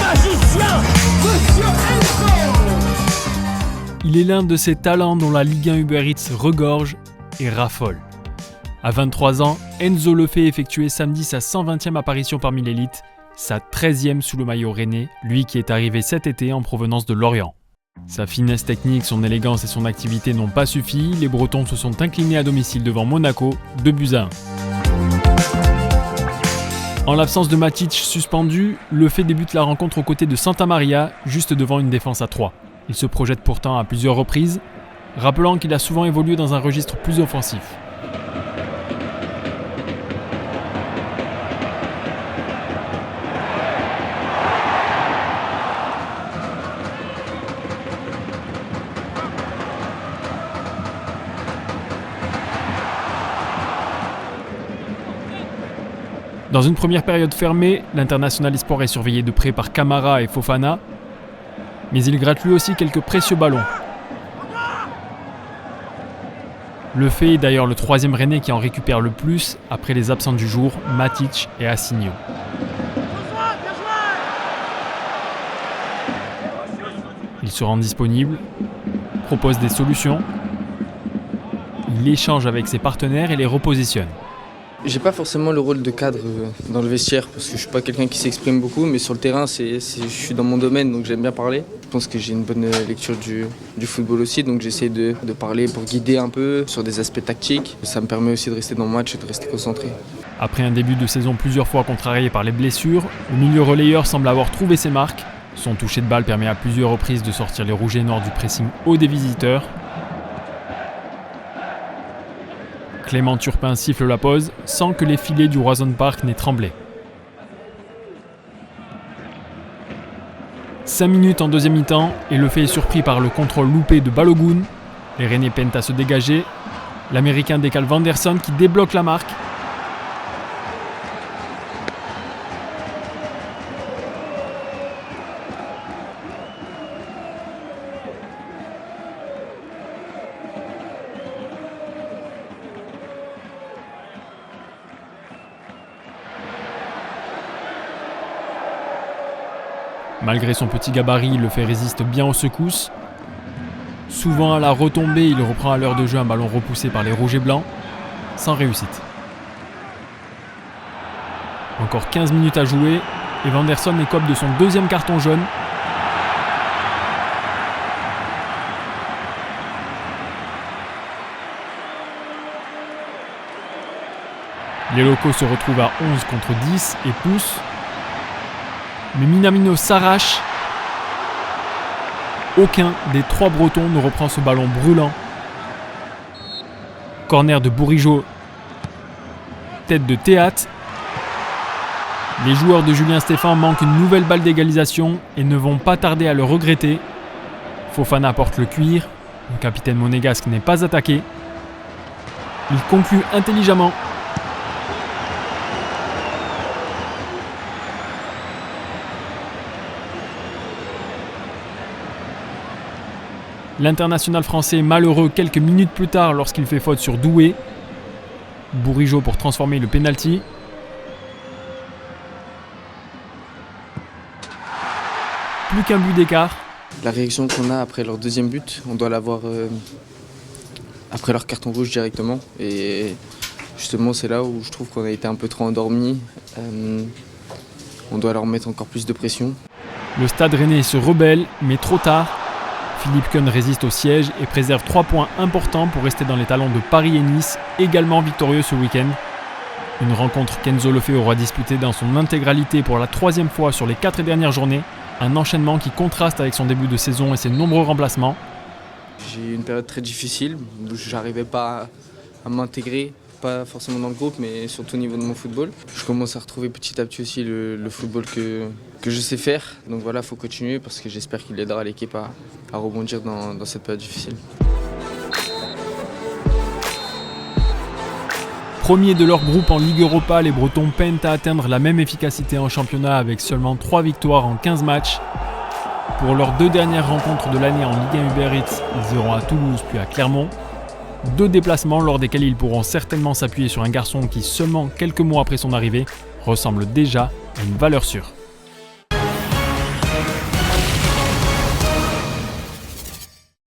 magicien, Monsieur Enzo. Il est l'un de ces talents dont la Ligue 1 Uber Eats regorge et raffole. À 23 ans, Enzo Lefebvre effectuait samedi sa 120e apparition parmi l'élite, sa 13e sous le maillot rennais, lui qui est arrivé cet été en provenance de Lorient. Sa finesse technique, son élégance et son activité n'ont pas suffi, les Bretons se sont inclinés à domicile devant Monaco, 2-1. En l'absence de Matic suspendu, Lefebvre débute la rencontre aux côtés de Santa Maria, juste devant une défense à 3. Il se projette pourtant à plusieurs reprises, rappelant qu'il a souvent évolué dans un registre plus offensif. Dans une première période fermée, l'international espoir est surveillé de près par Camara et Fofana, mais il gratte lui aussi quelques précieux ballons. Lefebvre est d'ailleurs le 3e rennais qui en récupère le plus après les absents du jour, Matic et Assigno. Il se rend disponible, propose des solutions, il échange avec ses partenaires et les repositionne. J'ai pas forcément le rôle de cadre dans le vestiaire parce que je suis pas quelqu'un qui s'exprime beaucoup, mais sur le terrain, je suis dans mon domaine donc j'aime bien parler. Je pense que j'ai une bonne lecture du football aussi, donc j'essaie de parler pour guider un peu sur des aspects tactiques. Ça me permet aussi de rester dans le match et de rester concentré. Après un début de saison plusieurs fois contrarié par les blessures, le milieu relayeur semble avoir trouvé ses marques. Son toucher de balle permet à plusieurs reprises de sortir les rouges et noirs du pressing haut des visiteurs. Clément Turpin siffle la pause sans que les filets du Roazhon Park n'aient tremblé. 5 minutes en deuxième mi-temps et Lefebvre est surpris par le contrôle loupé de Balogun. Les Rennais peinent à se dégager. L'Américain décale Vanderson qui débloque la marque. Malgré son petit gabarit, Lefebvre résiste bien aux secousses. Souvent à la retombée, il reprend à l'heure de jeu un ballon repoussé par les rouges et blancs, sans réussite. Encore 15 minutes à jouer et Vanderson écope de son 2e carton jaune. Les locaux se retrouvent à 11 contre 10 et poussent. Mais Minamino s'arrache. Aucun des 3 Bretons ne reprend ce ballon brûlant. Corner de Bourigeaud. Tête de Théâtre. Les joueurs de Julien Stéphan manquent une nouvelle balle d'égalisation et ne vont pas tarder à le regretter. Fofana porte le cuir. Le capitaine monégasque n'est pas attaqué. Il conclut intelligemment. L'international français est malheureux quelques minutes plus tard lorsqu'il fait faute sur Doué. Bourigeaud pour transformer le pénalty. Plus qu'un but d'écart. La réaction qu'on a après leur 2e but, on doit l'avoir après leur carton rouge directement. Et justement, c'est là où je trouve qu'on a été un peu trop endormis. On doit leur mettre encore plus de pression. Le Stade Rennais se rebelle, mais trop tard. Philippe Keun résiste au siège et préserve 3 points importants pour rester dans les talons de Paris et Nice, également victorieux ce week-end. Une rencontre qu'Enzo Lefebvre aura disputée dans son intégralité pour la 3e fois sur les 4 dernières journées. Un enchaînement qui contraste avec son début de saison et ses nombreux remplacements. J'ai eu une période très difficile où je n'arrivais pas à m'intégrer, pas forcément dans le groupe, mais surtout au niveau de mon football. Je commence à retrouver petit à petit aussi le football que je sais faire. Donc voilà, il faut continuer parce que j'espère qu'il aidera l'équipe à rebondir dans cette période difficile. Premiers de leur groupe en Ligue Europa, les Bretons peinent à atteindre la même efficacité en championnat avec seulement 3 victoires en 15 matchs. Pour leurs 2 dernières rencontres de l'année en Ligue 1 Uber Eats, ils iront à Toulouse puis à Clermont. 2 déplacements lors desquels ils pourront certainement s'appuyer sur un garçon qui, seulement quelques mois après son arrivée, ressemble déjà à une valeur sûre.